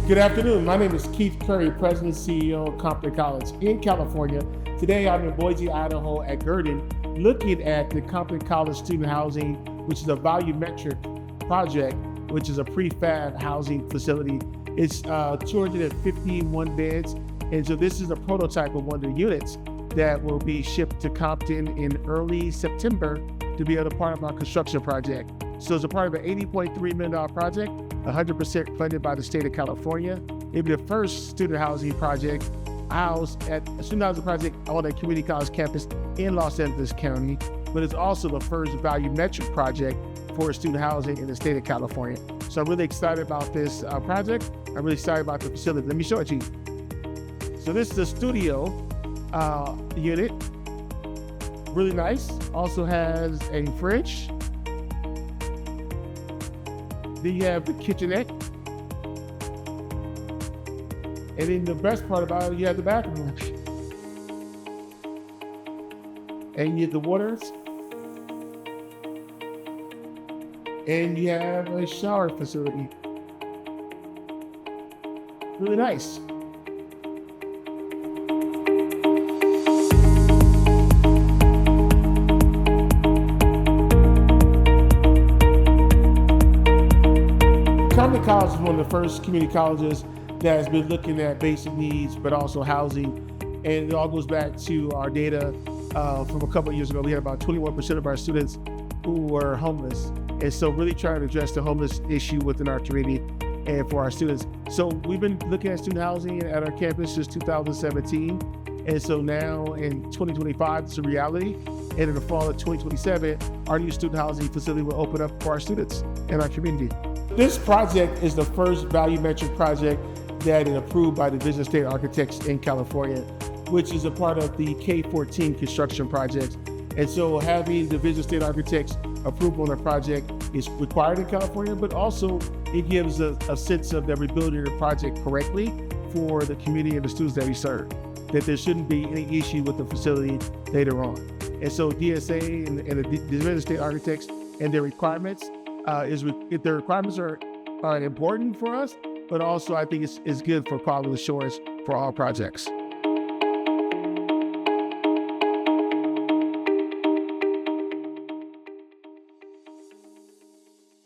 Good afternoon. My name is Keith Curry, President and CEO of Compton College in California. Today I'm in Boise, Idaho at Guerdon, looking at the Compton College student housing, which is a volumetric project, which is a prefab housing facility. It's 251 beds. And so this is a prototype of one of the units that will be shipped to Compton in early September to be a part of our construction project. So it's a part of an $80.3 million project, 100% funded by the state of California. It'll be the first student housing project housed at a student housing project on a community college campus in Los Angeles County, but it's also the first volumetric project for student housing in the state of California. So I'm really excited about this project. I'm really excited about the facility. Let me show it to you. So this is the studio unit, really nice. Also has a fridge. Then you have the kitchenette. And then the best part about it, you have the bathroom. And you have the waters. And you have a shower facility. Really nice. Compton College is one of the first community colleges that has been looking at basic needs, but also housing. And it all goes back to our data from a couple of years ago. We had about 21% of our students who were homeless. And so really trying to address the homeless issue within our community and for our students. So we've been looking at student housing at our campus since 2017. And so now in 2025, it's a reality. And in the fall of 2027, our new student housing facility will open up for our students in our community. This project is the first volumetric project that is approved by the Division of State Architects in California, which is a part of the K14 Construction Projects. And so having the Division of State Architects approval on a project is required in California, but also it gives a sense of that we're building the project correctly for the community and the students that we serve, that there shouldn't be any issue with the facility later on. And so DSA and the Division of State Architects and their requirements, if their requirements are important for us, but also I think it's good for quality assurance for all projects.